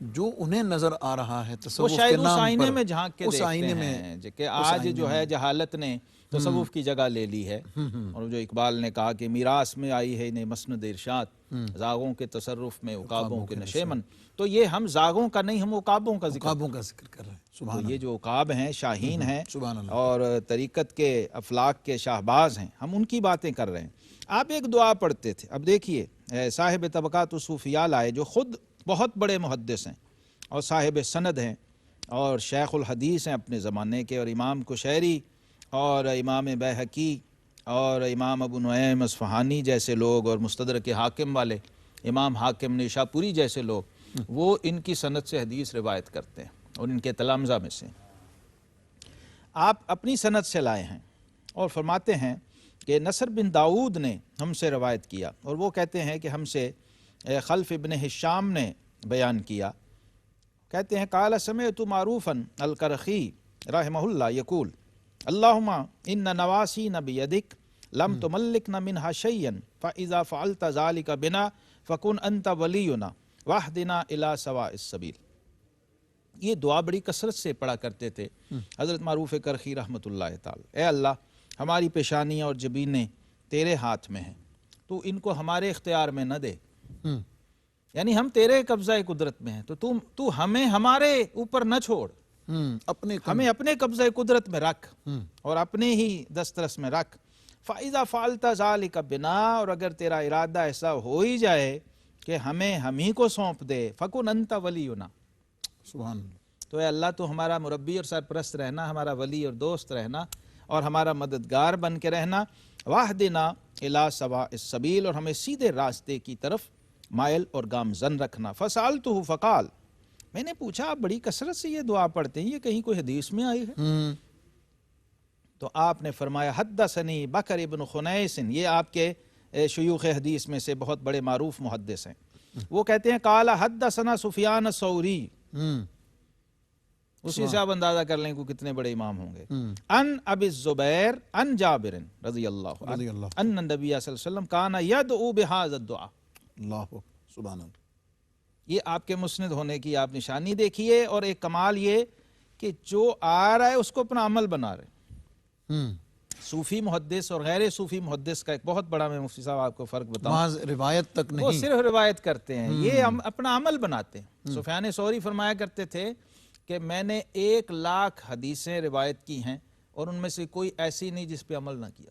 جو انہیں نظر آ رہا ہے وہ تصوف کے شاید اس نام آئینے پر، میں جھانک کے اس دیکھتے آئینے میں، ہیں کہ آج جو ہے جہالت نے تصوف کی جگہ لے لی ہے، اور جو اقبال نے کہا کہ میراث میں آئی ہے انہیں مسند ارشاد، زاغوں کے تصرف میں عقابوں کے نشیمن. تو یہ ہم زاغوں کا نہیں، ہم عقابوں کا ذکر، عقابوں کا ذکر کر رہے ہیں. تو سبحان یہ جو عقاب ہیں شاہین ہیں سبحان اللہ. اور طریقت کے افلاک کے شاہباز ہیں، ہم ان کی باتیں کر رہے ہیں. آپ ایک دعا پڑھتے تھے. اب دیکھیے صاحب طبقات الصوفیاء لائے جو خود بہت بڑے محدث ہیں اور صاحب سند ہیں اور شیخ الحدیث ہیں اپنے زمانے کے، اور امام کشیری اور امام بیہقی اور امام ابو نعیم اصفہانی جیسے لوگ، اور مستدرک حاکم والے امام حاکم نیشاپوری جیسے لوگ، وہ ان کی سند سے حدیث روایت کرتے ہیں اور ان کے تلامذہ میں سے. آپ اپنی سند سے لائے ہیں اور فرماتے ہیں کہ نصر بن داؤد نے ہم سے روایت کیا، اور وہ کہتے ہیں کہ ہم سے خلف ابن ہشام نے بیان کیا. کہتے ہیں قال سمعت معروفا الکرخی رحمہ اللہ یقول اللہم ان نواسین بیدک لم تملکن منہا شیئا فاذا فعلت ذلک بنا فکن انت ولینا واہدنا الی سواء السبیل. یہ دعا بڑی کثرت سے پڑھا کرتے تھے حضرت معروف کرخی رحمۃ اللہ تعالی. اے اللہ، ہماری پیشانیاں اور جبینیں تیرے ہاتھ میں ہیں، تو ان کو ہمارے اختیار میں نہ دے، یعنی ہم تیرے قبضہ قدرت میں ہیں، تو ہمیں ہمارے اوپر نہ چھوڑ، ہمیں اپنے قبضہ قدرت میں رکھ اور اپنے ہی دسترس میں رکھ. فَإِذَا فَعَلْتَ ذَلِكَ بِنَا، اور اگر تیرا ارادہ ایسا ہو ہی جائے کہ ہمیں ہم ہی کو سونپ دے، فَكُنْ أَنْتَ وَلِيُّنَا، سبحان اللہ. تو اے اللہ تو ہمارا مربی اور سرپرست رہنا، ہمارا ولی اور دوست رہنا اور ہمارا مددگار بن کے رہنا. واہدنا الی سواء السبیل، اور ہمیں سیدھے راستے کی طرف مائل اور گامزن رکھنا. فسألتہ فقال، میں نے پوچھا آپ بڑی کثرت سے یہ دعا پڑھتے ہیں، یہ کہیں کوئی حدیث میں آئی ہے؟ تو آپ نے فرمایا حدثنی بکر ابن خنیس، یہ آپ کے شیوخ حدیث میں سے بہت بڑے معروف محدث ہیں. وہ کہتے ہیں قال حدثنا سفیان الثوری، اسی سے آپ اندازہ کر لیں کہ کتنے بڑے امام ہوں گے. ان ابی الزبیر ان جابر رضی اللہ عنہ ان النبی صلی اللہ علیہ وسلم کان یدعو بہذا الدعاء. اللہ سبحان اللہ. یہ آپ کے مسند ہونے کی آپ نشانی دیکھیے، اور ایک کمال یہ کہ جو آ رہا ہے اس کو اپنا عمل بنا رہے. صوفی محدث اور غیر صوفی محدث کا ایک بہت بڑا، میں مفتی صاحب آپ کو فرق بتاؤں، وہاں روایت تک وہ نہیں، صرف روایت کرتے ہیں، یہ اپنا عمل بناتے ہیں. سفیان ثوری فرمایا کرتے تھے کہ میں نے 1,00,000 حدیثیں روایت کی ہیں اور ان میں سے کوئی ایسی نہیں جس پہ عمل نہ کیا.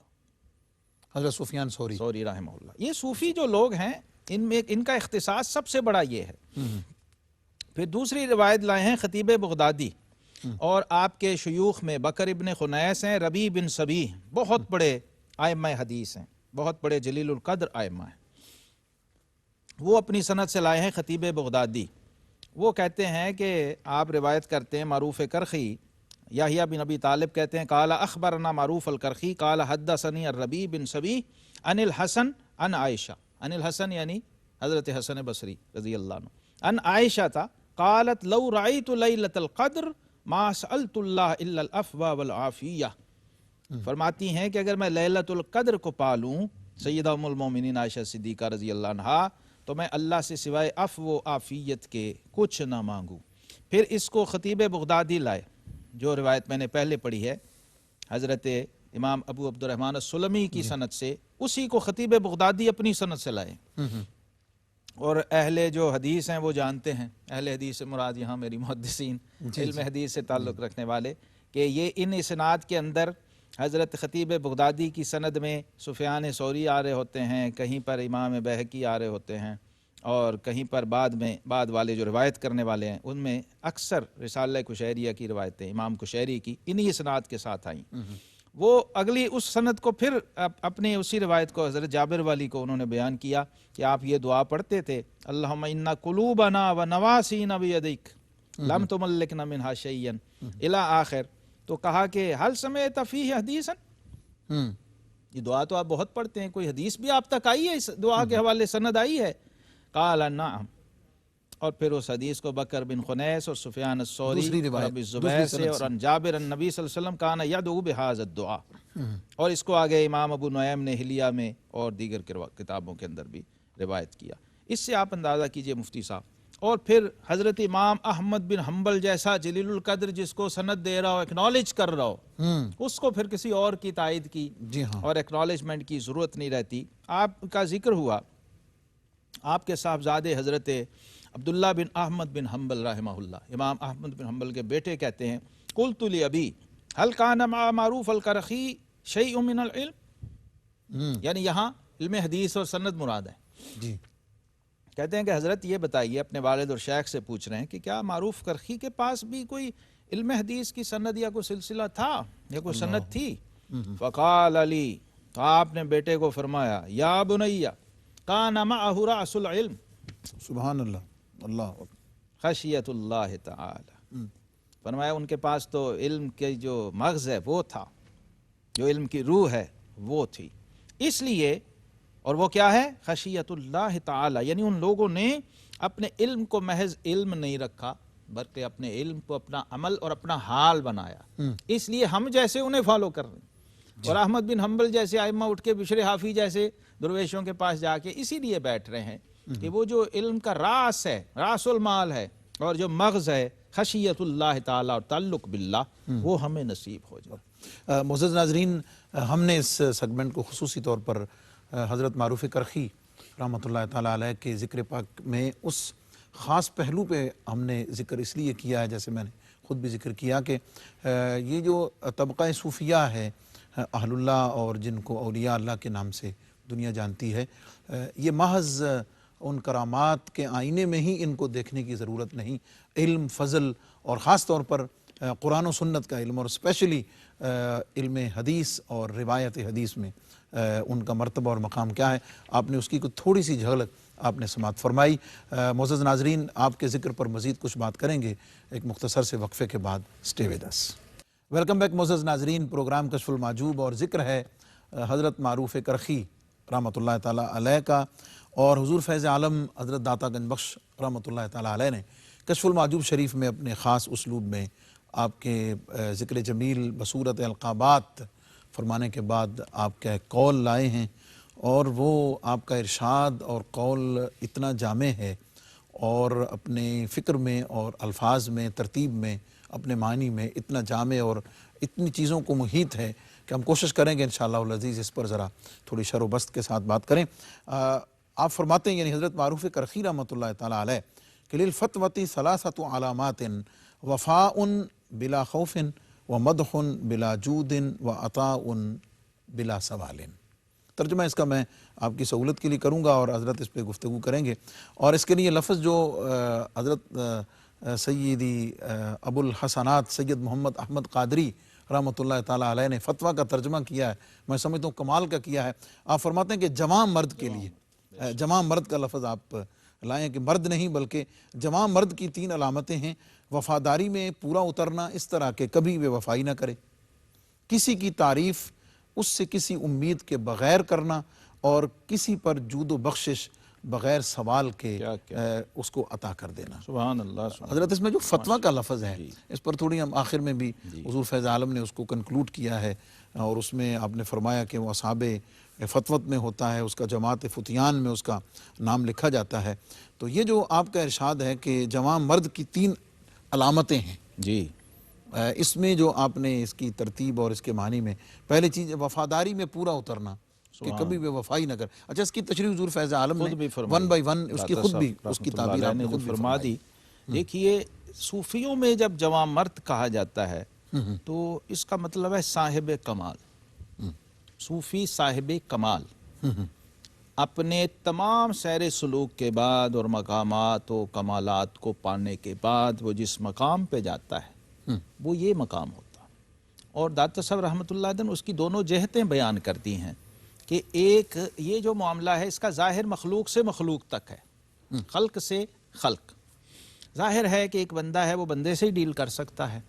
حضرت سفیان ثوری رحمہ اللہ. یہ صوفی جو لوگ ہیں ان کا اختصاص سب سے بڑا یہ ہے. پھر دوسری روایت لائے ہیں خطیب بغدادی، اور آپ کے شیوخ میں بکر ابن خنیس ہیں، ربیع بن صبیح، بہت بڑے ائمہ حدیث ہیں، بہت بڑے جلیل القدر ائمہ ہیں. وہ اپنی سند سے لائے ہیں خطیب بغدادی. وہ کہتے ہیں کہ آپ روایت کرتے ہیں معروف کرخی یحییٰ بن ابی طالب کہتے ہیں قال اخبرنا معروف الکرخی قال حدثنی الربیع بن صبیح عن الحسن عن عائشہ. عن الحسن یعنی حضرت حسن بصری رضی اللہ عنہ. عن عائشہ تا قالت لو رأیت لیلۃ القدر ما سألت اللہ الا العفو والعافیہ. فرماتی ہیں کہ اگر میں لیلۃ القدر کو پالوں، سیدہ ام المومنین عائشہ صدیقہ رضی اللہ عنہا، تو میں اللہ سے سوائے عفو و عافیت کے کچھ نہ مانگوں. پھر اس کو خطیب بغدادی لائے، جو روایت میں نے پہلے پڑھی ہے حضرت امام ابو عبد الرحمن السلمی کی سند سے، اسی کو خطیب بغدادی اپنی سند سے لائے. اور اہل جو حدیث ہیں وہ جانتے ہیں، اہل حدیث سے مراد یہاں میری محدثین علم حدیث سے تعلق رکھنے والے، کہ یہ ان اسناد کے اندر حضرت خطیب بغدادی کی سند میں سفیان ثوری آ رہے ہوتے ہیں، کہیں پر امام بیہقی آ رہے ہوتے ہیں، اور کہیں پر بعد والے جو روایت کرنے والے ہیں ان میں اکثر رسالہ کشیریہ کی روایتیں امام کشیری کی انہی اسناد کے ساتھ آئیں. وہ اگلی اس سند کو پھر اپنی اسی روایت کو حضرت جابر والی کو انہوں نے بیان کیا کہ آپ یہ دعا پڑھتے تھے اللہم انا قلوبنا و نواسینا بیدک لم تملکنا منہا شیئا الی آخر. تو کہا کہ حل سمعت فیہ حدیثا، یہ دعا تو آپ بہت پڑھتے ہیں، کوئی حدیث بھی آپ تک آئی ہے اس دعا کے حوالے سند آئی ہے؟ قال نعم. اور پھر اس حدیث کو بکر بن خنیس اور سفیان الثوری اور ابی الزبیر سے اور عن جابر النبی صلی اللہ علیہ وسلم کان یدعو بہذا الدعاء. اور اس کو آگے امام ابو نعیم نے حلیہ میں اور دیگر کتابوں کے اندر بھی روایت کیا. اس سے آپ اندازہ کیجئے مفتی صاحب اور پھر حضرت امام احمد بن حنبل جیسا جلیل القدر جس کو سند دے رہا ہو، ایکنالج کر رہا ہو، اس کو پھر کسی اور کی تائید کی جی ہاں اور ایکنالجمنٹ کی ضرورت نہیں رہتی۔ آپ کا ذکر ہوا، آپ کے صاحبزادے حضرت عبداللہ بن احمد بن حنبل رحمہ اللہ، امام احمد بن حنبل کے بیٹے کہتے ہیں قلت لابی هل كان مع معروف القرخی شیء من العلم، یعنی یہاں علم حدیث اور سند مراد ہے۔ جی کہتے ہیں کہ حضرت یہ بتائیے، اپنے والد اور شیخ سے پوچھ رہے ہیں کہ کیا معروف کرخی کے پاس بھی کوئی علم حدیث کی سند یا کوئی سلسلہ تھا یا کوئی سند تھی؟ فقال علی، تو آپ نے بیٹے کو فرمایا یا بنیا کان معہ رأس العلم، سبحان اللہ، اللہ اکبر۔ خشیت اللہ تعالی، فرمایا ان کے پاس تو علم کے جو مغز ہے وہ تھا، جو علم کی روح ہے وہ تھی، اس لیے، اور وہ کیا ہے؟ خشیت اللہ تعالی، یعنی ان لوگوں نے اپنے علم کو محض علم نہیں رکھا بلکہ اپنے علم کو اپنا عمل اور اپنا حال بنایا، اس لیے ہم جیسے انہیں فالو کر رہے ہیں، اور احمد بن حنبل جیسے ائمہ اٹھ کے بشر حافی جیسے درویشوں کے پاس جا کے اسی لیے بیٹھ رہے ہیں کہ وہ جو علم کا راس ہے، راس المال ہے، اور جو مغز ہے خشیت اللہ تعالی اور تعلق باللہ، وہ ہمیں نصیب ہو جائے۔ معزز ناظرین، ہم نے اس سیگمنٹ کو خصوصی طور پر حضرت معروف کرخی رحمۃ اللہ تعالیٰ علیہ کے ذکر پاک میں اس خاص پہلو پہ ہم نے ذکر اس لیے کیا ہے، جیسے میں نے خود بھی ذکر کیا، کہ یہ جو طبقہ صوفیہ ہے، اہل اللہ، اور جن کو اولیاء اللہ کے نام سے دنیا جانتی ہے، یہ محض ان کرامات کے آئینے میں ہی ان کو دیکھنے کی ضرورت نہیں، علم، فضل، اور خاص طور پر قرآن و سنت کا علم، اور اسپیشلی علم حدیث اور روایت حدیث میں ان کا مرتبہ اور مقام کیا ہے، آپ نے اس کی کوئی تھوڑی سی جھلک آپ نے سماعت فرمائی۔ معزز ناظرین، آپ کے ذکر پر مزید کچھ بات کریں گے ایک مختصر سے وقفے کے بعد۔ Stay with us. Welcome back معزز ناظرین، پروگرام کشف المحجوب، اور ذکر ہے حضرت معروف کرخی رحمۃ اللہ تعالیٰ علیہ کا، اور حضور فیض عالم حضرت داتا گنج بخش رحمۃ اللہ تعالیٰ علیہ نے کشف المحجوب شریف میں اپنے خاص اسلوب میں آپ کے ذکر جمیل بصورت القابات فرمانے کے بعد آپ کا ایک قول لائے ہیں، اور وہ آپ کا ارشاد اور قول اتنا جامع ہے، اور اپنے فکر میں اور الفاظ میں، ترتیب میں، اپنے معنی میں اتنا جامع اور اتنی چیزوں کو محیط ہے کہ ہم کوشش کریں گے انشاءاللہ العزیز اس پر ذرا تھوڑی شر و بست کے ساتھ بات کریں۔ آپ فرماتے ہیں، یعنی حضرت معروف کرخی رحمۃ اللہ تعالیٰ علیہ کہ للفتوۃ ثلاثۃ علامات وفاء بلا خوف ومدح بلا جود وعطاء بلا سوال۔ ترجمہ اس کا میں آپ کی سہولت کے لیے کروں گا، اور حضرت اس پہ گفتگو کریں گے، اور اس کے لیے لفظ جو حضرت سیدی ابو الحسنات سید محمد احمد قادری رحمۃ اللہ تعالیٰ علیہ نے فتویٰ کا ترجمہ کیا ہے، میں سمجھتا ہوں کمال کا کیا ہے۔ آپ فرماتے ہیں کہ جوان مرد کے لیے، جوان مرد کا لفظ آپ لائیں کہ مرد نہیں بلکہ جوان مرد کی 3 علامتیں ہیں۔ وفاداری میں پورا اترنا، اس طرح کہ کبھی بے وفائی نہ کرے، کسی کی تعریف اس سے کسی امید کے بغیر کرنا، اور کسی پر جود و بخشش بغیر سوال کے اس کو عطا کر دینا۔ سبحان اللہ، سبحان حضرت اس میں جو فتویٰ کا لفظ ہے، اس پر تھوڑی ہم آخر میں بھی حضور فیض عالم نے اس کو کنکلوڈ کیا ہے، اور اس میں آپ نے فرمایا کہ وہ اصحاب فتوت میں ہوتا ہے، اس کا جماعت فتیان میں اس کا نام لکھا جاتا ہے۔ تو یہ جو آپ کا ارشاد ہے کہ جوان مرد کی 3 علامتیں ہیں، جی، اس میں جو آپ نے اس کی ترتیب اور اس کے معنی میں پہلی چیز وفاداری میں پورا اترنا، کہ کبھی بے وفائی نہ کر۔ اچھا، اس کی تشریح حضور فیض عالم نے 1 by 1 اس کی خود بھی اس کی تعبیر آپ نے خود بھی فرما دی۔ دیکھیے، صوفیوں میں جب جوان مرد کہا جاتا ہے تو اس کا مطلب ہے صاحب کمال، صوفی صاحب کمال، اپنے تمام سیر سلوک کے بعد اور مقامات و کمالات کو پانے کے بعد وہ جس مقام پہ جاتا ہے وہ یہ مقام ہوتا ہے۔ اور داتا صاحب رحمۃ اللہ علیہ اس کی دونوں جہتیں بیان کرتی ہیں کہ ایک یہ جو معاملہ ہے اس کا ظاہر مخلوق سے مخلوق تک ہے، خلق سے خلق۔ ظاہر ہے کہ ایک بندہ ہے وہ بندے سے ہی ڈیل کر سکتا ہے،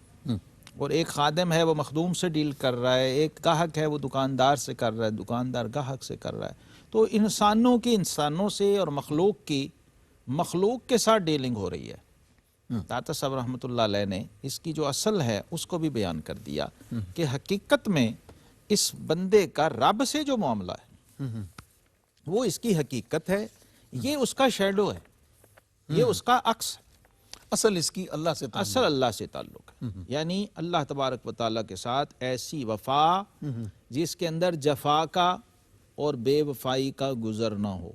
اور ایک خادم ہے وہ مخدوم سے ڈیل کر رہا ہے، ایک گاہک ہے وہ دکاندار سے کر رہا ہے، دکاندار گاہک سے کر رہا ہے۔ تو انسانوں کی انسانوں سے اور مخلوق کی مخلوق کے ساتھ ڈیلنگ ہو رہی ہے۔ داتا صاحب رحمۃ اللہ علیہ نے اس کی جو اصل ہے اس کو بھی بیان کر دیا کہ حقیقت میں اس بندے کا رب سے جو معاملہ ہے وہ اس کی حقیقت ہے، یہ اس کا شیڈو ہے، یہ اس کا عکس ہے۔ اصل اس کی اللہ سے تعلق۔ اصل اللہ سے تعلق ہے، یعنی اللہ تبارک و تعالیٰ کے ساتھ ایسی وفا جس کے اندر جفا کا اور بے وفائی کا گزر نہ ہو،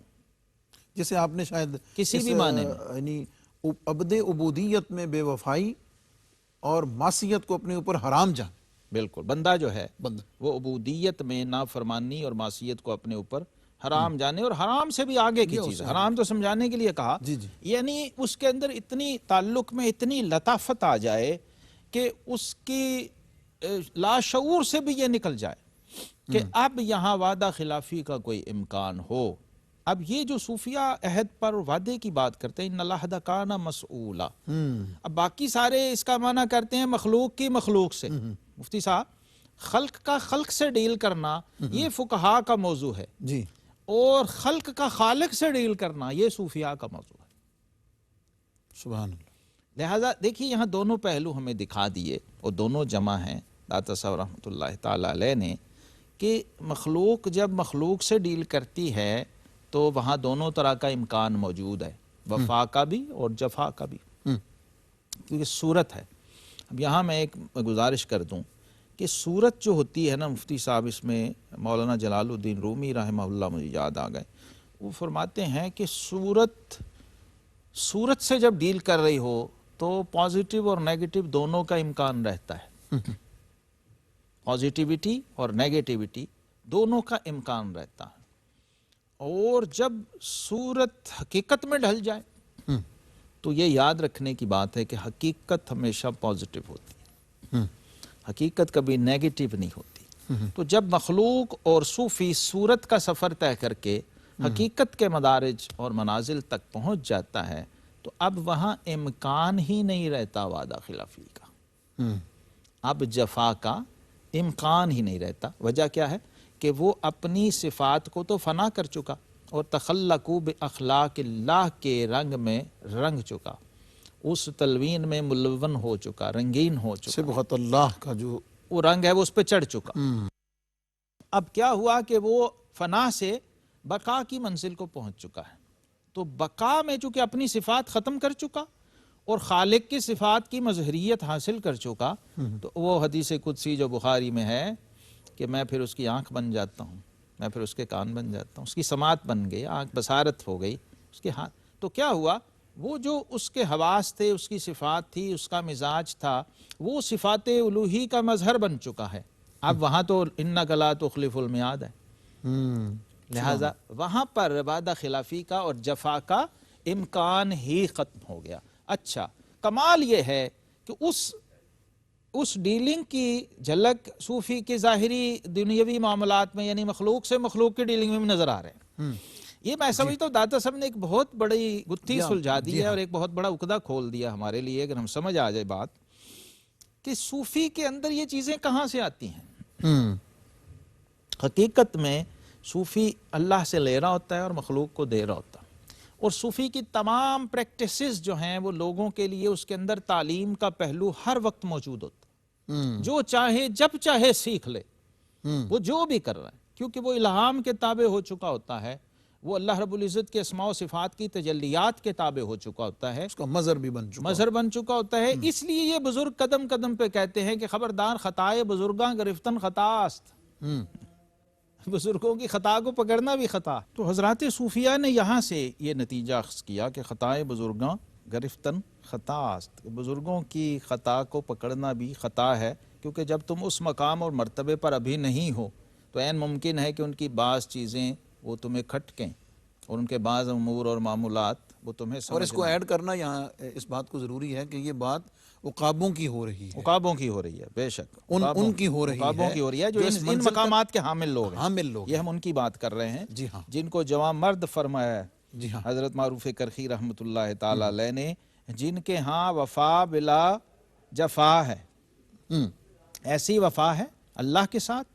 جسے آپ نے شاید کسی اس بھی معنی میں، یعنی عبد عبودیت میں بے وفائی اور معصیت کو اپنے اوپر حرام جان، بالکل بندہ جو ہے بندہ وہ عبودیت میں نافرمانی اور معصیت کو اپنے اوپر حرام جانے، اور حرام سے بھی آگے کی چیز ہے، حرام تو سمجھانے کے لیے کہا، جی جی یعنی اس کے اندر اتنی تعلق میں اتنی لطافت آ جائے کہ اس کی لاشعور سے بھی یہ نکل جائے کہ اب یہاں وعدہ خلافی کا کوئی امکان ہو۔ اب یہ جو صوفیہ عہد پر وعدے کی بات کرتے ہیں، ان العہد کان مسئولا، اب باقی سارے اس کا معنی کرتے ہیں مخلوق کی مخلوق سے۔ مفتی صاحب، خلق کا خلق سے ڈیل کرنا یہ فقہا کا موضوع ہے، جی، اور خلق کا خالق سے ڈیل کرنا یہ صوفیاء کا موضوع ہے۔ سبحان اللہ۔ لہٰذا دیکھیے یہاں دونوں پہلو ہمیں دکھا دیے، اور دونوں جمع ہیں داتا صاحب رحمۃ اللہ تعالی علیہ نے، کہ مخلوق جب مخلوق سے ڈیل کرتی ہے تو وہاں دونوں طرح کا امکان موجود ہے، وفا کا بھی اور جفا کا بھی، کیونکہ صورت ہے۔ اب یہاں میں ایک گزارش کر دوں کہ صورت جو ہوتی ہے نا مفتی صاحب، اس میں مولانا جلال الدین رومی رحمہ اللہ مجھے یاد آ گئے، وہ فرماتے ہیں کہ صورت سے جب ڈیل کر رہی ہو تو پازیٹیو اور نیگیٹو دونوں کا امکان رہتا ہے، پازیٹیوٹی اور نیگیٹیوٹی دونوں کا امکان رہتا ہے، اور جب صورت حقیقت میں ڈھل جائے تو یہ یاد رکھنے کی بات ہے کہ حقیقت ہمیشہ پازیٹیو ہوتی ہے، حقیقت کبھی نیگیٹیو نہیں ہوتی۔ تو جب مخلوق اور صوفی صورت کا سفر طے کر کے حقیقت کے مدارج اور منازل تک پہنچ جاتا ہے تو اب وہاں امکان ہی نہیں رہتا وعدہ خلافی کا، اب جفا کا امکان ہی نہیں رہتا۔ وجہ کیا ہے کہ وہ اپنی صفات کو تو فنا کر چکا اور تخلقوا باخلاق اللہ کے رنگ میں رنگ چکا، اس تلوین میں ملون ہو چکا، رنگین ہو چکا، صبغۃ اللہ کا جو وہ رنگ ہے وہ اس پہ چڑھ چکا۔ اب کیا ہوا کہ وہ فنا سے بقا کی منزل کو پہنچ چکا ہے، تو بقا میں چونکہ اپنی صفات ختم کر چکا اور خالق کی صفات کی مظہریت حاصل کر چکا، تو وہ حدیث قدسی جو بخاری میں ہے کہ میں پھر اس کی آنکھ بن جاتا ہوں، میں پھر اس کے کان بن جاتا ہوں، اس کی سماعت بن گئی، آنکھ بصارت ہو گئی اس کے ہاتھ۔ تو کیا ہوا، وہ جو اس کے حواس تھے، اس کی صفات تھی، اس کا مزاج تھا، وہ صفات الوہی کا مظہر بن چکا ہے۔ اب وہاں تو انک لا تخلف المیعاد ہے، لہذا وہاں پر وعدہ خلافی کا اور جفا کا امکان ہی ختم ہو گیا۔ اچھا، کمال یہ ہے کہ اس ڈیلنگ کی جھلک صوفی کے ظاہری دنیاوی معاملات میں، یعنی مخلوق سے مخلوق کی ڈیلنگ میں بھی نظر آ رہے ہیں۔ یہ میں سمجھتا ہوں داتا صاحب نے ایک بہت بڑی گتھی سلجھا دی ہے اور ایک بہت بڑا عقدہ کھول دیا ہمارے لیے، اگر ہم سمجھ آ جائے بات کہ صوفی کے اندر یہ چیزیں کہاں سے آتی ہیں۔ حقیقت میں صوفی اللہ سے لے رہا ہوتا ہے اور مخلوق کو دے رہا ہوتا ہے، اور صوفی کی تمام پریکٹسز جو ہیں وہ لوگوں کے لیے اس کے اندر تعلیم کا پہلو ہر وقت موجود ہوتا ہے، جو چاہے جب چاہے سیکھ لے، وہ جو بھی کر رہا ہے، کیونکہ وہ الہام کے تابع ہو چکا ہوتا ہے، وہ اللہ رب العزت کے اسماء و صفات کی تجلیات کے تابع ہو چکا ہوتا ہے، اس کا مظہر بھی بن چکا ہوتا ہے۔ اس لیے یہ بزرگ قدم قدم پہ کہتے ہیں کہ خبردار خطائے بزرگاں گرفتن خطا است، بزرگوں کی خطا کو پکڑنا بھی خطا۔ تو حضرات صوفیہ نے یہاں سے یہ نتیجہ اخذ کیا کہ خطائے بزرگاں گرفتن خطا است، بزرگوں کی خطا کو پکڑنا بھی خطا ہے، کیونکہ جب تم اس مقام اور مرتبے پر ابھی نہیں ہو تو عین ممکن ہے کہ ان کی بعض چیزیں وہ تمہیں کھٹکیں اور ان کے بعض امور اور معمولات وہ تمہیں سمجھ، اور اس کو ایڈ کرنا یہاں اس بات کو ضروری ہے کہ یہ بات عقابوں کی ہو رہی ہے، عقابوں کی ہو رہی ہے، بے شک ان کی ہو رہی ہے، عقابوں کی ہو رہی ہے جو ان مقامات کے حامل لوگ ہیں، یہ ہم ان کی بات کر رہے ہیں، جی ہاں، جن کو جوان مرد فرمایا ہے جی ہاں حضرت معروف کرخی رحمۃ اللہ تعالی علیہ نے، جن کے ہاں وفا بلا جفا ہے، ایسی وفا ہے اللہ کے ساتھ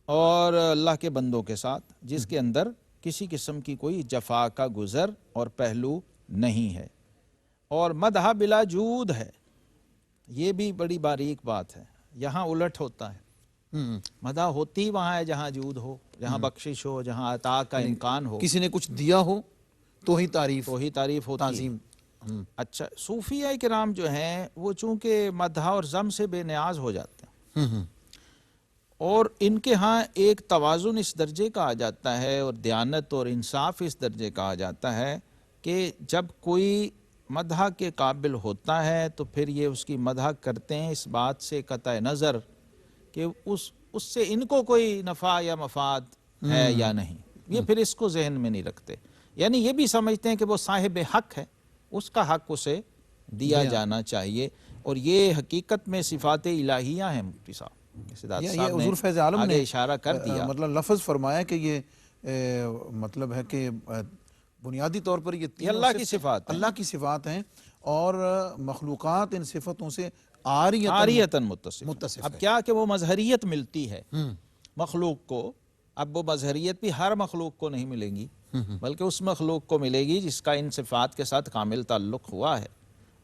اور اللہ کے بندوں کے ساتھ جس کے اندر کسی قسم کی کوئی جفا کا گزر اور پہلو نہیں ہے، اور مدح بلا جود ہے، یہ بھی بڑی باریک بات ہے، یہاں الٹ ہوتا ہے، مدح ہوتی وہاں ہے جہاں جود ہو، جہاں بخشش ہو، جہاں عطا کا امکان ہو، کسی نے کچھ دیا ہو تو ہی تعریف ہوتی ہے، اچھا، صوفیہ کرام جو ہیں وہ چونکہ مدح اور ذم سے بے نیاز ہو جاتے ہیں، اور ان کے ہاں ایک توازن اس درجے کا آ جاتا ہے اور دیانت اور انصاف اس درجے کا آ جاتا ہے کہ جب کوئی مدح کے قابل ہوتا ہے تو پھر یہ اس کی مدح کرتے ہیں اس بات سے قطع نظر کہ اس سے ان کو کوئی نفع یا مفاد ہے یا نہیں، یہ پھر اس کو ذہن میں نہیں رکھتے، یعنی یہ بھی سمجھتے ہیں کہ وہ صاحب حق ہے، اس کا حق اسے دیا جانا چاہیے، اور یہ حقیقت میں صفات الہیہ ہیں۔ مفتی صاحب سداد یہ صاحب نے حضور فیض عالم آگے نے اشارہ کر دیا، مطلب لفظ فرمایا کہ یہ مطلب ہے کہ بنیادی طور پر یہ تینوں اللہ کی صفات ہیں، اللہ کی صفات ہیں، اور مخلوقات ان صفتوں سے عاریتاً متصف متصف اب ہے۔ کیا کہ وہ مظہریت ملتی ہے مخلوق کو، اب وہ مظہریت بھی ہر مخلوق کو نہیں ملے گی، بلکہ اس مخلوق کو ملے گی جس کا ان صفات کے ساتھ کامل تعلق ہوا ہے،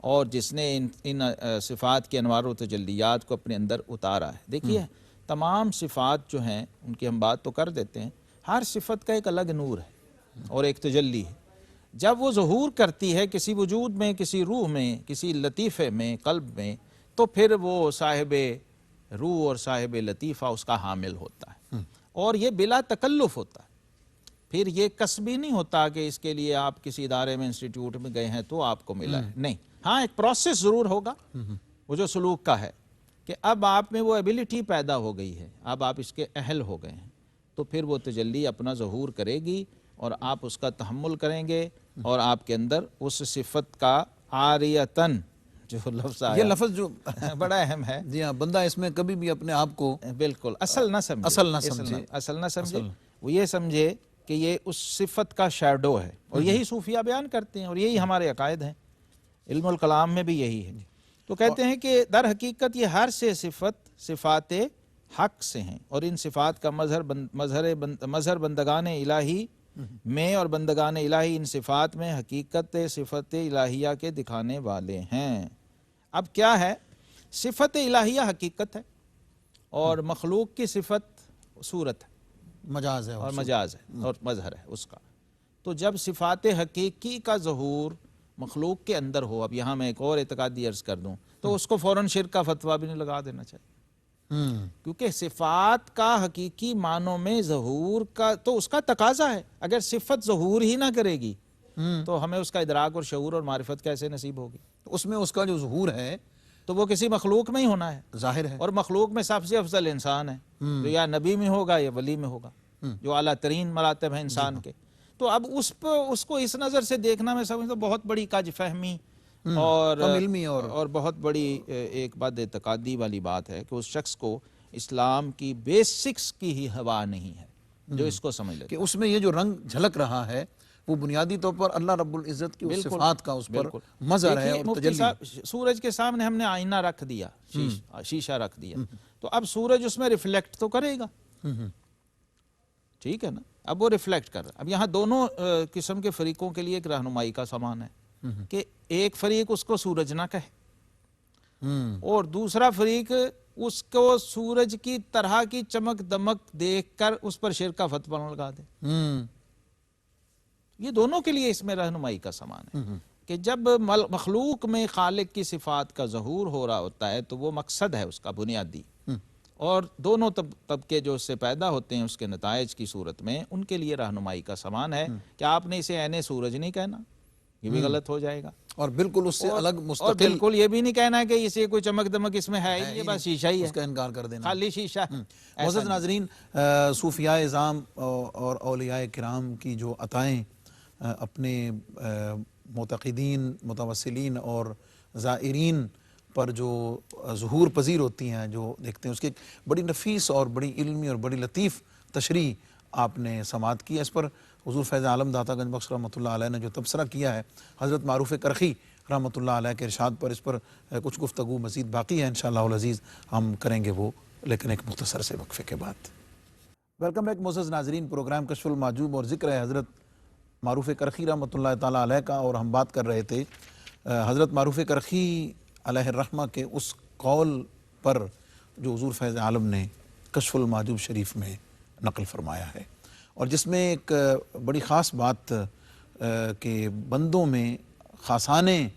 اور جس نے ان صفات کے انوار و تجلیات کو اپنے اندر اتارا ہے۔ دیکھیے تمام صفات جو ہیں ان کی ہم بات تو کر دیتے ہیں، ہر صفت کا ایک الگ نور ہے اور ایک تجلی ہے، جب وہ ظہور کرتی ہے کسی وجود میں، کسی روح میں، کسی لطیفے میں، قلب میں، تو پھر وہ صاحب روح اور صاحب لطیفہ اس کا حامل ہوتا ہے، اور یہ بلا تکلف ہوتا ہے، پھر یہ کسبی نہیں ہوتا کہ اس کے لیے آپ کسی ادارے میں انسٹیٹیوٹ میں گئے ہیں تو آپ کو ملا ہے، نہیں، ہاں ایک پروسیس ضرور ہوگا وہ جو سلوک کا ہے کہ اب آپ میں وہ ایبیلٹی پیدا ہو گئی ہے، اب آپ اس کے اہل ہو گئے ہیں، تو پھر وہ تجلی اپنا ظہور کرے گی اور آپ اس کا تحمل کریں گے، اور آپ کے اندر اس صفت کا عاریتاً جو لفظ آیا، یہ لفظ جو بڑا اہم ہے، جی ہاں، بندہ اس میں کبھی بھی اپنے آپ کو بالکل اصل نہ سمجھے، اصل نہ سمجھے، وہ یہ سمجھے کہ یہ اس صفت کا شیڈو ہے، اور یہی صوفیہ بیان کرتے ہیں اور یہی ہمارے عقائد ہیں، علم الکلام میں بھی یہی ہے، تو کہتے ہیں کہ در حقیقت یہ ہر سے صفت صفات حق سے ہیں، اور ان صفات کا مظہر بندگان الہی میں، اور بندگان الہی ان صفات میں حقیقت صفت الہیہ کے دکھانے والے ہیں۔ اب کیا ہے، صفت الہیہ حقیقت ہے اور مخلوق کی صفت صورت ہے مجاز ہے اور مجاز ہے اور مظہر ہے اس کا، تو جب صفات حقیقی کا ظہور مخلوق کے اندر ہو، اب یہاں میں ایک اور اعتقادی عرض کر دوں تو اس کو فوراً شرک کا فتویٰ بھی نہیں لگا دینا چاہیے، کیونکہ صفات کا حقیقی معنوں میں ظہور کا تو اس کا تقاضا ہے، اگر صفت ظہور ہی نہ کرے گی تو ہمیں اس کا ادراک اور شعور اور معرفت کیسے نصیب ہوگی؟ اس میں اس کا جو ظہور ہے تو وہ کسی مخلوق میں ہی ہونا ہے، ظاہر ہے، اور مخلوق میں سب سے افضل انسان ہے، جو یا نبی میں ہوگا یا ولی میں ہوگا، جو اعلیٰ ترین مراتب ہیں انسان کے، تو اب اس کو اس نظر سے دیکھنا میں سمجھتا ہوں بہت بڑی کج فہمی اور کم علمی اور بہت بڑی ایک بد اعتقادی والی بات ہے کہ اس شخص کو اسلام کی بیسکس کی ہی ہوا نہیں ہے جو اس کو سمجھ لیتا کہ اس میں یہ جو رنگ جھلک رہا ہے وہ بنیادی طور پر اللہ رب العزت کی اس صفات کا اس پر مظہر ہے اور تجلی۔ سورج کے سامنے ہم نے آئینہ رکھ دیا، شیشہ رکھ دیا، تو اب سورج اس میں ریفلیکٹ تو کرے گا، ٹھیک ہے نا، اب وہ ریفلیکٹ کر رہا ہے، اب یہاں دونوں قسم کے فریقوں کے لیے ایک رہنمائی کا سامان ہے کہ ایک فریق اس کو سورج نہ کہے اور دوسرا فریق اس کو سورج کی طرح کی چمک دمک دیکھ کر اس پر شرک کا فتویٰ نہ لگا دے، یہ دونوں کے لیے اس میں رہنمائی کا سامان ہے کہ جب مخلوق میں خالق کی صفات کا ظہور ہو رہا ہوتا ہے تو وہ مقصد ہے اس کا بنیادی، اور دونوں طبقے جو اس سے پیدا ہوتے ہیں اس کے نتائج کی صورت میں ان کے لیے رہنمائی کا سامان ہے کہ آپ نے اسے عین سورج نہیں کہنا، یہ بھی غلط ہو جائے گا، اور بالکل اس سے الگ اور مستقل، بالکل یہ بھی نہیں کہنا ہے کہ اسے کوئی چمک دمک اس میں ہے ہی نہیں، بس شیشہ ہی ہے، اس کا انکار کر دینا، خالی شیشہ ہے۔ معزز ناظرین، صوفیاء اعظام اور اولیاء کرام کی جو عطائیں اپنے معتقدین، متوسلین اور زائرین پر جو ظہور پذیر ہوتی ہیں، جو دیکھتے ہیں، اس کی ایک بڑی نفیس اور بڑی علمی اور بڑی لطیف تشریح آپ نے سماعت کی ہے۔ اس پر حضور فیض عالم داتا گنج بخش رحمۃ اللہ علیہ نے جو تبصرہ کیا ہے حضرت معروف کرخی رحمۃ اللہ علیہ کے ارشاد پر، اس پر کچھ گفتگو مزید باقی ہے، انشاءاللہ العزیز ہم کریں گے وہ، لیکن ایک مختصر سے وقفے کے بعد۔ ویلکم بیک معزز ناظرین، پروگرام کشف المحجوب اور ذکر ہے حضرت معروف کرخی رحمۃ اللہ تعالیٰ علیہ کا، اور ہم بات کر رہے تھے حضرت معروف کرخی علیہ الرحمہ کے اس قول پر جو حضور فیض عالم نے کشف المحجوب شریف میں نقل فرمایا ہے، اور جس میں ایک بڑی خاص بات کہ بندوں میں خاصانے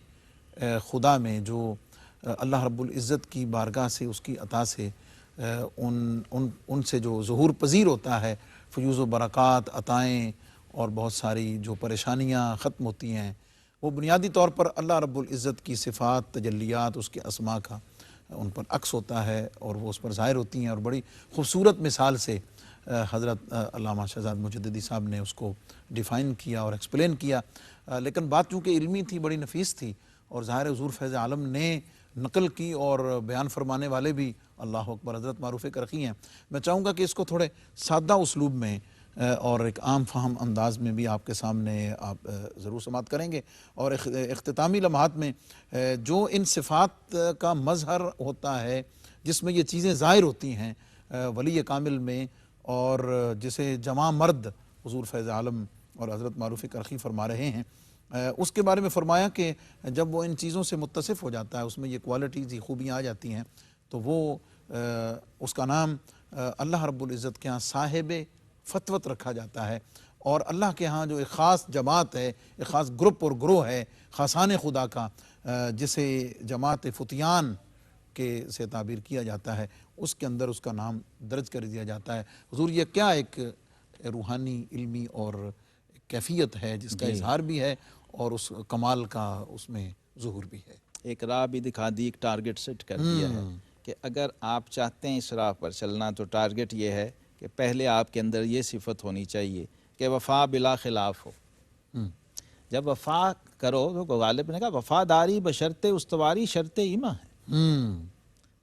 خدا میں جو اللہ رب العزت کی بارگاہ سے اس کی عطا سے ان سے جو ظہور پذیر ہوتا ہے، فیوز و برکات، عطائیں اور بہت ساری جو پریشانیاں ختم ہوتی ہیں، وہ بنیادی طور پر اللہ رب العزت کی صفات، تجلیات، اس کے اسماء کا ان پر عکس ہوتا ہے اور وہ اس پر ظاہر ہوتی ہیں۔ اور بڑی خوبصورت مثال سے حضرت علامہ شہزاد مجددی صاحب نے اس کو ڈیفائن کیا اور ایکسپلین کیا، لیکن بات چونکہ علمی تھی، بڑی نفیس تھی، اور ظاہر حضور فیض عالم نے نقل کی اور بیان فرمانے والے بھی اللہ اکبر حضرت معروف کرخی ہیں۔ میں چاہوں گا کہ اس کو تھوڑے سادہ اسلوب میں اور ایک عام فہم انداز میں بھی آپ کے سامنے آپ ضرور سماعت کریں گے، اور اختتامی لمحات میں جو ان صفات کا مظہر ہوتا ہے جس میں یہ چیزیں ظاہر ہوتی ہیں ولی کامل میں، اور جسے جمع مرد حضور فیض عالم اور حضرت معروف کرخی فرما رہے ہیں، اس کے بارے میں فرمایا کہ جب وہ ان چیزوں سے متصف ہو جاتا ہے، اس میں یہ کوالٹیز، یہ خوبیاں آ جاتی ہیں، تو وہ اس کا نام اللہ رب العزت کے ہاں صاحب فتوت رکھا جاتا ہے، اور اللہ کے ہاں جو ایک خاص جماعت ہے، ایک خاص گروپ اور گروہ ہے خاصان خدا کا، جسے جماعت فتیان کے سے تعبیر کیا جاتا ہے، اس کے اندر اس کا نام درج کر دیا جاتا ہے۔ حضور یہ کیا ایک روحانی، علمی اور کیفیت ہے جس کا اظہار بھی ہے اور اس کمال کا اس میں ظہور بھی ہے۔ ایک راہ بھی دکھا دی، ایک ٹارگٹ سیٹ کر دیا ہے کہ اگر آپ چاہتے ہیں اس راہ پر چلنا تو ٹارگٹ یہ ہے کہ پہلے آپ کے اندر یہ صفت ہونی چاہیے کہ وفا بلا خلاف ہو۔ جب وفا کرو تو غالب نے کہا وفاداری بشرط استواری شرط ایمان ہے،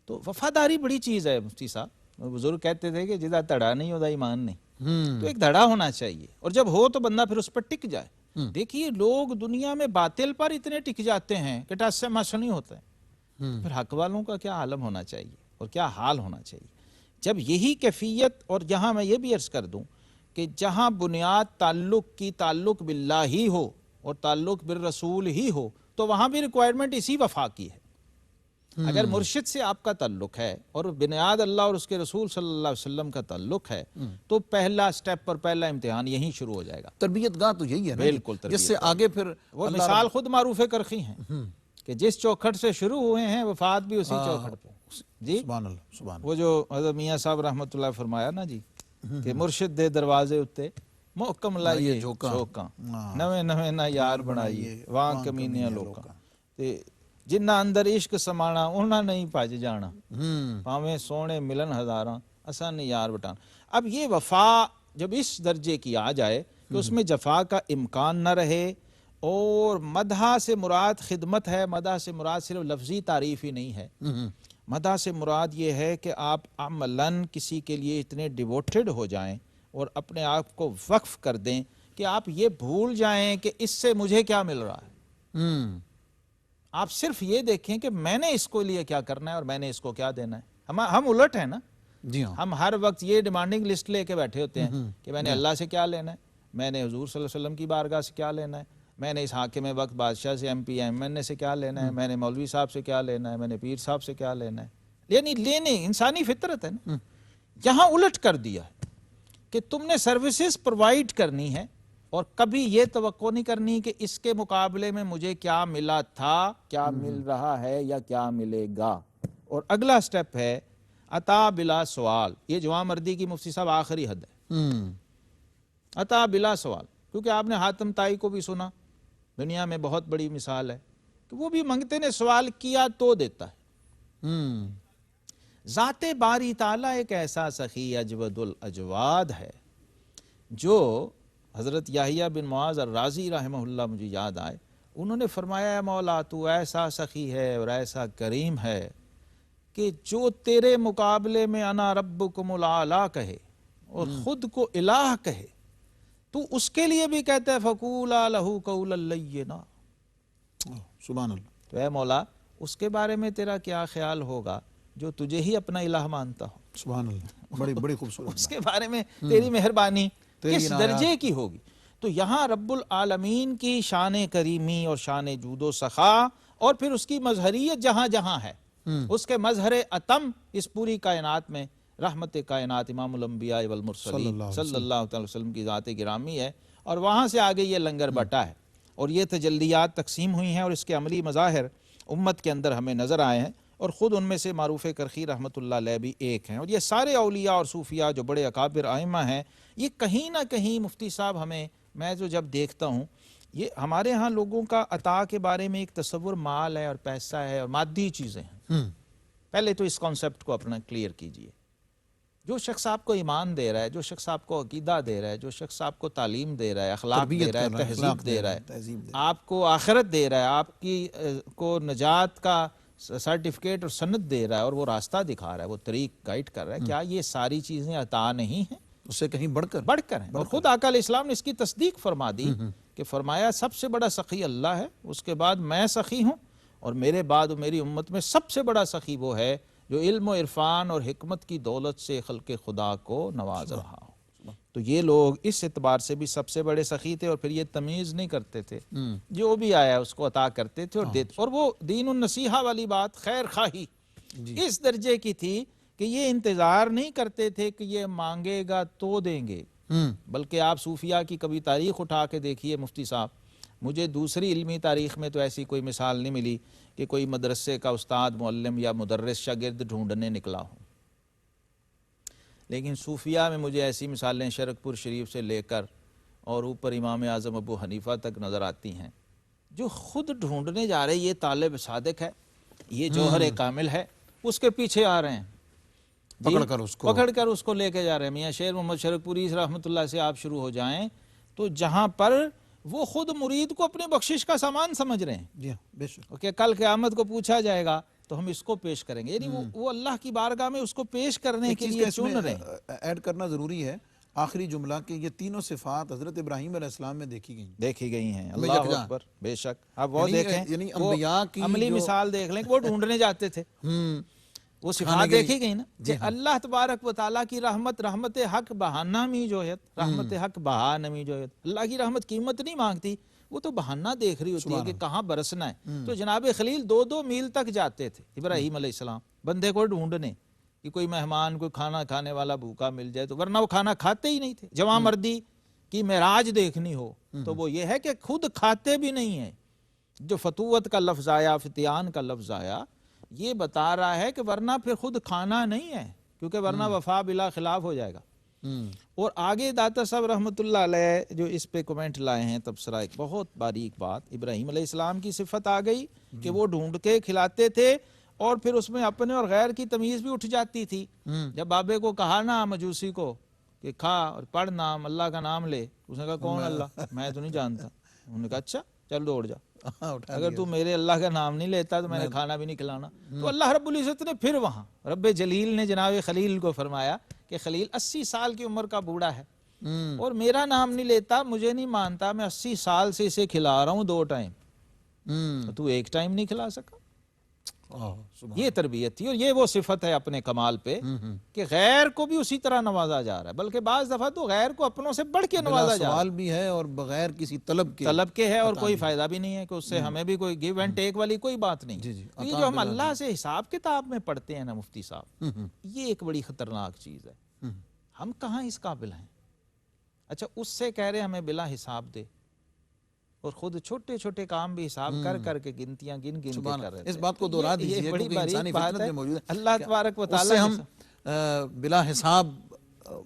تو وفاداری بڑی چیز ہے مفتی صاحب۔ بزرگ کہتے تھے کہ جدا دھڑا نہیں ہوتا ایمان نہیں، تو ایک دھڑا ہونا چاہیے، اور جب ہو تو بندہ پھر اس پر ٹک جائے۔ دیکھیے لوگ دنیا میں باطل پر اتنے ٹک جاتے ہیں کہ ٹس سے مس نہیں ہوتا ہے، پھر حق والوں کا کیا عالم ہونا چاہیے اور کیا حال ہونا چاہیے جب یہی کیفیت۔ اور جہاں میں یہ بھی عرض کر دوں کہ جہاں بنیاد تعلق کی تعلق باللہ ہی ہو اور تعلق بالرسول ہی ہو، تو وہاں بھی ریکوائرمنٹ اسی وفا کی ہے۔ اگر مرشد سے آپ کا تعلق ہے اور بنیاد اللہ اور اس کے رسول صلی اللہ علیہ وسلم کا تعلق ہے، تو پہلا سٹیپ اور پہلا امتحان یہیں شروع ہو جائے گا۔ تربیت گاہ تو یہی ہے نا، بالکل، جس سے آگے پھر وہ مثال خود معروف کرخی ہیں کہ جس چوکھٹ سے شروع ہوئے ہیں وفات بھی اسی چوکھٹ پہ۔ جی سبحان اللہ، سبحان اللہ۔ وہ جو حضرت میاں صاحب رحمۃ اللہ فرمایا نا جی کہ مرشد دے دروازے اتے محکم لائیے چوکاں، نویں نویں نہ یار بنائیے وہاں کمینیاں لوکاں، تے جنہ اندر عشق سمانا انہاں نہیں بھج جانا، پاویں سونے ملن ہزاراں اساں نہیں یار بٹانا۔ اب یہ وفا جب اس درجے کی آ جائے کہ اس میں جفا کا امکان نہ رہے، اور مدح سے مراد خدمت ہے، مدح سے مراد صرف لفظی تعریف ہی نہیں ہے، مدح سے مراد یہ ہے کہ آپ عملاً کسی کے لیے اتنے ڈیووٹڈ ہو جائیں اور اپنے آپ کو وقف کر دیں کہ آپ یہ بھول جائیں کہ اس سے مجھے کیا مل رہا ہے۔ آپ صرف یہ دیکھیں کہ میں نے اس کو لیے کیا کرنا ہے اور میں نے اس کو کیا دینا ہے۔ ہم الٹ ہیں نا، جی ہاں، ہم ہر وقت یہ ڈیمانڈنگ لسٹ لے کے بیٹھے ہوتے ہیں کہ میں نے اللہ سے کیا لینا ہے، میں نے حضور صلی اللہ علیہ وسلم کی بارگاہ سے کیا لینا ہے، میں نے اس حاکم وقت بادشاہ سے، ایم پی ایم این اے سے کیا لینا ہے، میں نے مولوی صاحب سے کیا لینا ہے، میں نے پیر صاحب سے کیا لینا ہے۔ یعنی لینے انسانی فطرت ہے نا۔ یہاں الٹ کر دیا ہے کہ تم نے سروسز پرووائڈ کرنی ہے اور کبھی یہ توقع نہیں کرنی کہ اس کے مقابلے میں مجھے کیا ملا تھا، کیا مل رہا ہے یا کیا ملے گا۔ اور اگلا سٹیپ ہے عطا بلا سوال۔ یہ جوان مردی کی مفتی صاحب آخری حد ہے، عطا بلا سوال، کیونکہ آپ نے حاتم تائی کو بھی سنا، دنیا میں بہت بڑی مثال ہے کہ وہ بھی منگتے نے سوال کیا تو دیتا ہے۔ ذات باری تعالیٰ ایک ایسا سخی اجود الاجواد ہے جو حضرت یحییٰ بن معاذ الرازی رحمہ اللہ مجھے یاد آئے، انہوں نے فرمایا ہے مولا تو ایسا سخی ہے اور ایسا کریم ہے کہ جو تیرے مقابلے میں انا ربکم الاعلیٰ کہے اور خود کو الہ کہے تو اس کے لیے بھی کہتا ہے فقولا لہ قولا لینا۔ سبحان اللہ۔ تو اے مولا اس کے بارے میں تیرا کیا خیال ہوگا جو تجھے ہی اپنا الہ مانتا ہو؟ سبحان اللہ، بڑی بڑی خوبصورت اس کے بارے میں تیری مہربانی کس درجے کی ہوگی۔ تو یہاں رب العالمین کی شان کریمی اور شان جود و سخا اور پھر اس کی مظہریت جہاں جہاں ہے، اس کے مظہر اتم اس پوری کائنات میں رحمت کائنات امام الانبیاء والمرسلین صلی اللہ علیہ وسلم کی ذات گرامی ہے، اور وہاں سے آگے یہ لنگر بٹا ہے۔ اور یہ تجلیات تقسیم ہوئی ہیں اور اس کے عملی مظاہر امت کے اندر ہمیں نظر آئے ہیں، اور خود ان میں سے معروف کرخی رحمۃ اللہ علیہ بھی ایک ہیں۔ اور یہ سارے اولیاء اور صوفیاء جو بڑے اکابر ائمہ ہیں، یہ کہیں نہ کہیں مفتی صاحب میں جو جب دیکھتا ہوں، یہ ہمارے ہاں لوگوں کا عطا کے بارے میں ایک تصور مال ہے اور پیسہ ہے اور مادی چیزیں ہیں۔ پہلے تو اس کانسیپٹ کو اپنا کلیئر کیجئے۔ جو شخص آپ کو ایمان دے رہا ہے، جو شخص آپ کو عقیدہ دے رہا ہے، جو شخص آپ کو تعلیم دے رہا ہے، اخلاق دے رہا ہے، تہذیب دے رہا ہے، آپ کو آخرت دے رہا ہے، آپ کی کو نجات کا سرٹیفکیٹ اور سند دے رہا ہے، اور وہ راستہ دکھا رہا ہے، وہ طریق گائیڈ کر رہا ہے، کیا یہ ساری چیزیں عطا نہیں ہیں؟ اس سے کہیں بڑھ کر ہیں۔ اور خود آقا علیہ السلام نے اس کی تصدیق فرما دی کہ فرمایا سب سے بڑا سخی اللہ ہے، اس کے بعد میں سخی ہوں، اور میرے بعد میری امت میں سب سے بڑا سخی وہ ہے جو علم و عرفان اور حکمت کی دولت سے خلق خدا کو نواز رہا ہو۔ تو یہ لوگ اس اعتبار سے بھی سب سے بڑے سخی تھے، اور پھر یہ تمیز نہیں کرتے تھے، جو بھی آیا اس کو عطا کرتے تھے اور دیتے، اور وہ دین النصیحہ والی بات، خیر خواہی اس درجے کی تھی کہ یہ انتظار نہیں کرتے تھے کہ یہ مانگے گا تو دیں گے، بلکہ آپ صوفیاء کی کبھی تاریخ اٹھا کے دیکھیے مفتی صاحب، مجھے دوسری علمی تاریخ میں تو ایسی کوئی مثال نہیں ملی کہ کوئی مدرسے کا استاد، معلم یا مدرس شاگرد ڈھونڈنے نکلا ہو، لیکن صوفیاء میں مجھے ایسی مثالیں شرک پور شریف سے لے کر اور اوپر امام اعظم ابو حنیفہ تک نظر آتی ہیں، جو خود ڈھونڈنے جا رہے، یہ طالب صادق ہے، یہ جوہر کامل ہے، اس کے پیچھے آ رہے ہیں، پکڑ کر اس کو لے کے جا رہے ہیں۔ میاں شیر محمد شرک پوری رحمۃ اللہ سے آپ شروع ہو جائیں تو جہاں پر وہ خود مرید کو اپنے بخشش کا سامان سمجھ رہے ہیں، جی ہاں، بے شک، کہ کل قیامت کو پوچھا جائے گا تو ہم اس کو پیش کریں گے، یعنی وہ اللہ کی بارگاہ میں اس کو پیش کرنے کے لیے چن رہے ہیں۔ ایڈ کرنا ضروری ہے آخری جملہ کہ یہ تینوں صفات حضرت ابراہیم علیہ السلام میں دیکھی گئی ہیں، اللہ اکبر، بے شک۔ اب وہ دیکھیں، یعنی انبیاء کی عملی مثال دیکھ لیں کہ وہ ڈھونڈنے جاتے تھے، وہ صفات دیکھی گئی نا، کہ اللہ تبارک و تعالیٰ کی رحمت، رحمت حق بہانہ می جو ہے، رحمت حق بہا نمی جو ہے، اللہ کی رحمت قیمت نہیں مانگتی، وہ تو بہانہ دیکھ رہی ہوتی ہے کہ کہاں برسنا ہے۔ تو جناب خلیل 2-2 میل تک جاتے تھے ابراہیم علیہ السلام بندے کو ڈھونڈنے، کہ کوئی مہمان، کوئی کھانا کھانے والا بھوکا مل جائے، تو ورنہ وہ کھانا کھاتے ہی نہیں تھے۔ جواں مردی کی معراج دیکھنی ہو تو وہ یہ ہے کہ خود کھاتے بھی نہیں ہیں۔ جو فتوت کا لفظ آیا، فتیان کا لفظ آیا، یہ بتا رہا ہے کہ ورنہ پھر خود کھانا نہیں ہے، کیونکہ ورنہ وفا بلا خلاف ہو جائے گا۔ اور آگے داتا صاحب رحمۃ اللہ علیہ جو اس پہ کومنٹ لائے ہیں، تبصرہ، ایک بہت باریک بات، ابراہیم علیہ السلام کی صفت آ گئی کہ وہ ڈھونڈ کے کھلاتے تھے، اور پھر اس میں اپنے اور غیر کی تمیز بھی اٹھ جاتی تھی۔ جب بابے کو کہا نا مجوسی کو کہ کھا اور پڑھ نام، اللہ کا نام لے، اس نے کہا کون اللہ، میں تو نہیں جانتا۔ انہوں نے کہا اچھا چل دوڑ جا، اگر تو میرے اللہ کا نام نہیں لیتا تو میں نے کھانا بھی نہیں کھلانا۔ تو اللہ رب العزت نے پھر وہاں رب جلیل نے جناب خلیل کو فرمایا کہ خلیل 80 سال کی عمر کا بوڑھا ہے اور میرا نام نہیں لیتا، مجھے نہیں مانتا، میں 80 سال سے اسے کھلا رہا ہوں 2 ٹائم، تو 1 ٹائم نہیں کھلا سکا۔ یہ تربیت تھی، اور یہ وہ صفت ہے اپنے کمال پہ کہ غیر کو بھی اسی طرح نوازا جا رہا ہے، بلکہ بعض دفعہ تو غیر کو اپنوں سے بڑھ کے نوازا جا رہا ہے، سوال بھی ہے اور بغیر کسی طلب کے ہے، اور کوئی فائدہ بھی نہیں ہے کہ اس سے ہمیں بھی کوئی گیو اینڈ ٹیک والی کوئی بات نہیں۔ تو یہ جو ہم اللہ سے حساب کتاب میں پڑھتے ہیں نا مفتی صاحب، یہ ایک بڑی خطرناک چیز ہے۔ ہم کہاں اس قابل ہیں؟ اچھا، اس سے کہہ رہے ہمیں بلا حساب دے، اور خود چھوٹے چھوٹے کام بھی حساب کر کر کے گنتیاں گن کے کر رہے ہیں۔ اس بات کو دہرا دیجئے کیونکہ انسانی فطرت میں موجود ہے، اللہ تبارک و تعالیٰ اس سے ہم بلا حساب،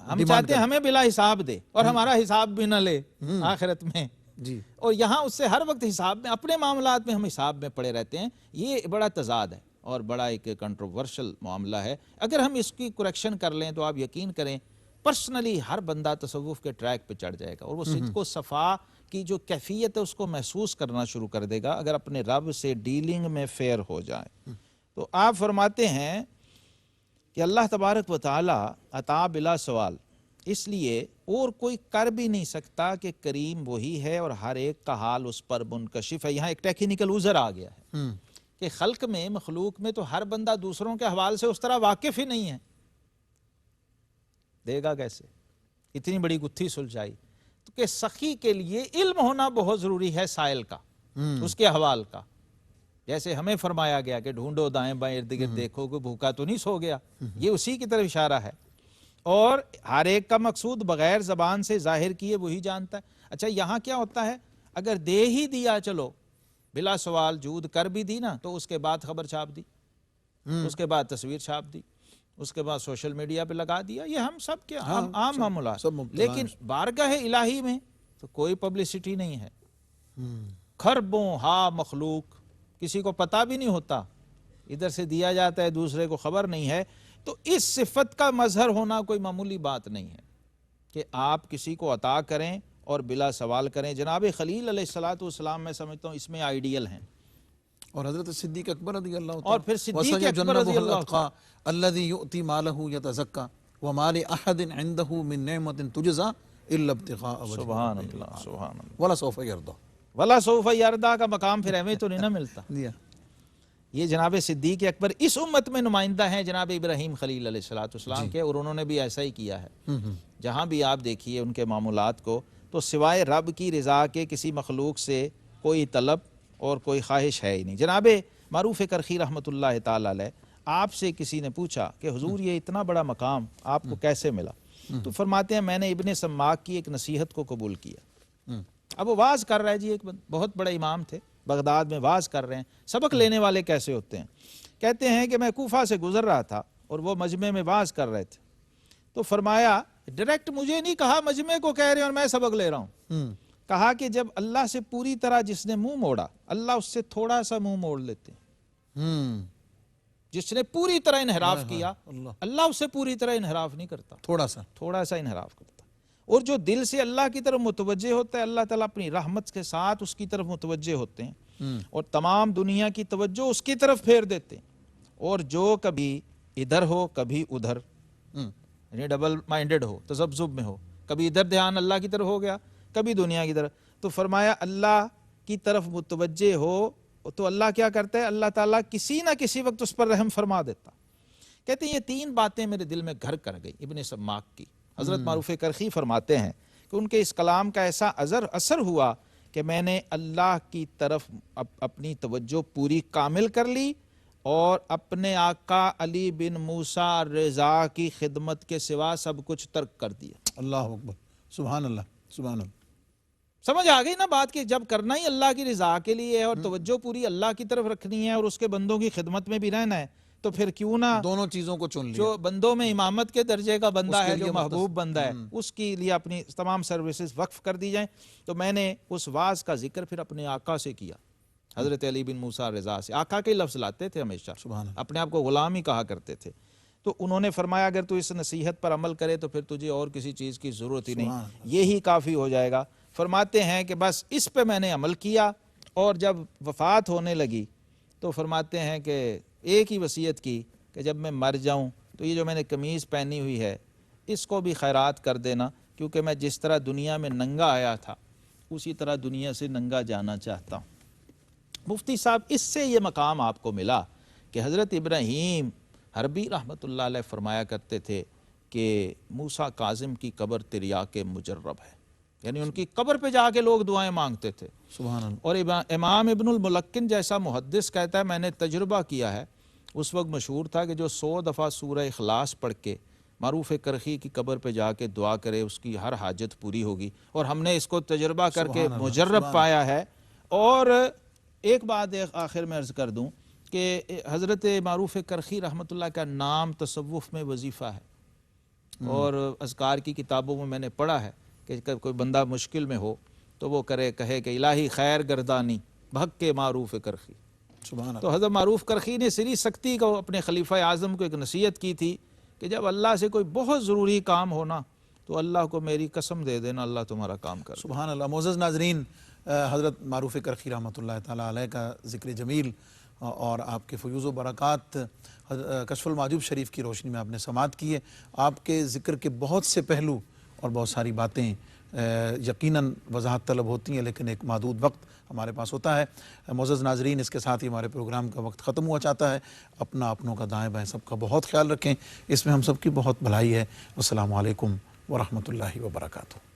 ہم چاہتے ہیں ہمیں بلا حساب دے اور ہمارا حساب بھی نہ لے آخرت میں، اور یہاں اس سے ہر وقت حساب میں، اپنے معاملات میں ہم حساب میں پڑے رہتے ہیں۔ یہ بڑا تضاد ہے اور بڑا ایک کنٹروورشل معاملہ ہے۔ اگر ہم اس کی کریکشن کر لیں تو آپ یقین کریں پرسنلی ہر بندہ تصوف کے ٹریک پہ چڑھ جائے گا، اور وہ صدق و صفا کی جو کیفیت ہے اس کو محسوس کرنا شروع کر دے گا اگر اپنے رب سے ڈیلنگ میں فیئر ہو جائے۔ تو آپ فرماتے ہیں کہ اللہ تبارک و تعالی عطا بلا سوال، اس لیے اور کوئی کر بھی نہیں سکتا کہ کریم وہی ہے اور ہر ایک کا حال اس پر منکشف ہے۔ یہاں ایک ٹیکنیکل عذر آ گیا ہے کہ خلق میں، مخلوق میں تو ہر بندہ دوسروں کے حوال سے اس طرح واقف ہی نہیں ہے، دے گا کیسے؟ اتنی بڑی گتھی سلجھائی کہ سخی کے لیے علم ہونا بہت ضروری ہے سائل کا، اس کے حوال کا۔ جیسے ہمیں فرمایا گیا کہ ڈھونڈو دائیں بائیں ارد گرد دیکھو کہ بھوکا تو نہیں سو گیا، یہ اسی کی طرف اشارہ ہے۔ اور ہر ایک کا مقصود بغیر زبان سے ظاہر کیے وہی جانتا ہے۔ اچھا، یہاں کیا ہوتا ہے، اگر دے ہی دیا چلو بلا سوال جود کر بھی دی نا تو اس کے بعد خبر چھاپ دی، اس کے بعد تصویر چھاپ دی، اس کے بعد سوشل میڈیا پہ لگا دیا، یہ ہم سب کے عام معاملات. لیکن بارگاہ الہی میں تو کوئی پبلسٹی نہیں ہے. خربوں ہا مخلوق کسی کو پتہ بھی نہیں ہوتا، ادھر سے دیا جاتا ہے دوسرے کو خبر نہیں ہے. تو اس صفت کا مظہر ہونا کوئی معمولی بات نہیں ہے کہ آپ کسی کو عطا کریں اور بلا سوال کریں. جناب خلیل علیہ السلام میں سمجھتا ہوں اس میں آئیڈیل ہیں. اور حضرت صدیق اکبر رضی اللہ عنہ اور پھر صدیق اکبر رضی اللہ عنہ الذی یؤتی مالہ یتزکی وما لأحد عنده من نعمت تجزی الا ابتغاء وجہ سبحان اللہ سبحان اللہ ولسوف یرضی. ولا سوف یردا کا مقام پھر ہمیں تو نہیں نہ ملتا. یہ جناب صدیق اکبر اس امت میں نمائندہ ہیں جناب ابراہیم خلیل علیہ السلام کے، اور انہوں نے بھی ایسا ہی کیا ہے. جہاں بھی آپ دیکھیے ان کے معاملات کو تو سوائے رب کی رضا کے کسی مخلوق سے کوئی طلب اور کوئی خواہش ہے ہی نہیں. جناب معروف کرخی رحمۃ اللہ تعالی علیہ آپ سے کسی نے پوچھا کہ حضور یہ اتنا بڑا مقام آپ کو کیسے ملا؟ تو فرماتے ہیں میں نے ابن سماک کی ایک نصیحت کو قبول کیا. اب وہ واز کر رہا ہے جی، ایک بہت بڑے امام تھے بغداد میں، واز کر رہے ہیں. سبق لینے والے کیسے ہوتے ہیں؟ کہتے ہیں کہ میں کوفہ سے گزر رہا تھا اور وہ مجمع میں واز کر رہے تھے. تو فرمایا ڈائریکٹ مجھے نہیں کہا مجمع کو کہہ رہے ہیں اور میں سبق لے رہا ہوں. کہا کہ جب اللہ سے پوری طرح جس نے منہ موڑا اللہ اس سے تھوڑا سا منہ موڑ لیتے ہیں. جس نے پوری طرح انحراف کیا اللہ اس سے پوری طرح انحراف نہیں کرتا، تھوڑا سا انحراف کرتا. اور جو دل سے اللہ کی طرف متوجہ ہوتا ہے اللہ تعالیٰ اپنی رحمت کے ساتھ اس کی طرف متوجہ ہوتے ہیں اور تمام دنیا کی توجہ اس کی طرف پھیر دیتے ہیں. اور جو کبھی ادھر ہو کبھی ادھر، یعنی ڈبل مائنڈڈ ہو، تذبذب میں ہو، کبھی ادھر دھیان اللہ کی طرف ہو گیا کبھی دنیا کی طرف، تو فرمایا اللہ کی طرف متوجہ ہو تو اللہ کیا کرتا ہے؟ اللہ تعالیٰ کسی نہ کسی وقت اس پر رحم فرما دیتا. کہتے ہیں یہ تین باتیں میرے دل میں گھر کر گئی ابن سماک کی. حضرت معروف کرخی فرماتے ہیں کہ ان کے اس کلام کا ایسا اثر ہوا کہ میں نے اللہ کی طرف اپنی توجہ پوری کامل کر لی اور اپنے آقا علی بن موسیٰ رضا کی خدمت کے سوا سب کچھ ترک کر دیا. اللہ اکبر، سبحان اللہ سبحان اللہ. سمجھ آ گئی نا بات کہ جب کرنا ہی اللہ کی رضا کے لیے ہے اور توجہ پوری اللہ کی طرف رکھنی ہے اور اس کے بندوں کی خدمت میں بھی رہنا ہے تو پھر کیوں نہ دونوں چیزوں کو چن لیا. جو بندوں میں امامت کے درجے کا بندہ ہے، جو محبوب بندہ ہے، اس کے لیے اپنی تمام سروسز وقف کر دی جائیں. تو میں نے اس واز کا ذکر پھر اپنے آقا سے کیا، حضرت علی بن موسیٰ رضا سے. آقا کے لفظ لاتے تھے ہمیشہ، اپنے آپ کو غلام ہی کہا کرتے تھے. تو انہوں نے فرمایا اگر تو اس نصیحت پر عمل کرے تو پھر تجھے اور کسی چیز کی ضرورت ہی نہیں، یہی کافی ہو جائے گا. فرماتے ہیں کہ بس اس پہ میں نے عمل کیا اور جب وفات ہونے لگی تو فرماتے ہیں کہ ایک ہی وصیت کی کہ جب میں مر جاؤں تو یہ جو میں نے قمیض پہنی ہوئی ہے اس کو بھی خیرات کر دینا، کیونکہ میں جس طرح دنیا میں ننگا آیا تھا اسی طرح دنیا سے ننگا جانا چاہتا ہوں. مفتی صاحب اس سے یہ مقام آپ کو ملا کہ حضرت ابراہیم حربی رحمۃ اللہ علیہ فرمایا کرتے تھے کہ موسیٰ کاظم کی قبر تریاک مجرب ہے، یعنی ان کی قبر پہ جا کے لوگ دعائیں مانگتے تھے. سبحان اللہ. اور امام ابن الملکن جیسا محدث کہتا ہے میں نے تجربہ کیا ہے، اس وقت مشہور تھا کہ جو 100 دفعہ سورہ اخلاص پڑھ کے معروف کرخی کی قبر پہ جا کے دعا کرے اس کی ہر حاجت پوری ہوگی، اور ہم نے اس کو تجربہ کر کے مجرب پایا ہے. اور ایک بات آخر میں عرض کر دوں کہ حضرت معروف کرخی رحمۃ اللہ کا نام تصوف میں وظیفہ ہے، اور اذکار کی کتابوں میں نے پڑھا ہے کہ کوئی بندہ مشکل میں ہو تو وہ کہے کہ الہی خیر گردانی بھگ کے معروف کرخی. تو حضرت معروف کرخی نے سری سختی کو اپنے خلیفہ اعظم کو ایک نصیحت کی تھی کہ جب اللہ سے کوئی بہت ضروری کام ہونا تو اللہ کو میری قسم دے دینا اللہ تمہارا کام کر. سبحان اللہ. معزز ناظرین، حضرت معروف کرخی رحمۃ اللہ تعالیٰ علیہ کا ذکر جمیل اور آپ کے فیوز و برکات کشف المحجوب شریف کی روشنی میں آپ نے سماعت کی ہے. آپ کے ذکر کے بہت سے پہلو اور بہت ساری باتیں یقیناً وضاحت طلب ہوتی ہیں، لیکن ایک محدود وقت ہمارے پاس ہوتا ہے. معزز ناظرین، اس کے ساتھ ہی ہمارے پروگرام کا وقت ختم ہوا چاہتا ہے. اپنوں کا دائیں بائیں سب کا بہت خیال رکھیں، اس میں ہم سب کی بہت بھلائی ہے. السلام علیکم ورحمۃ اللہ وبرکاتہ.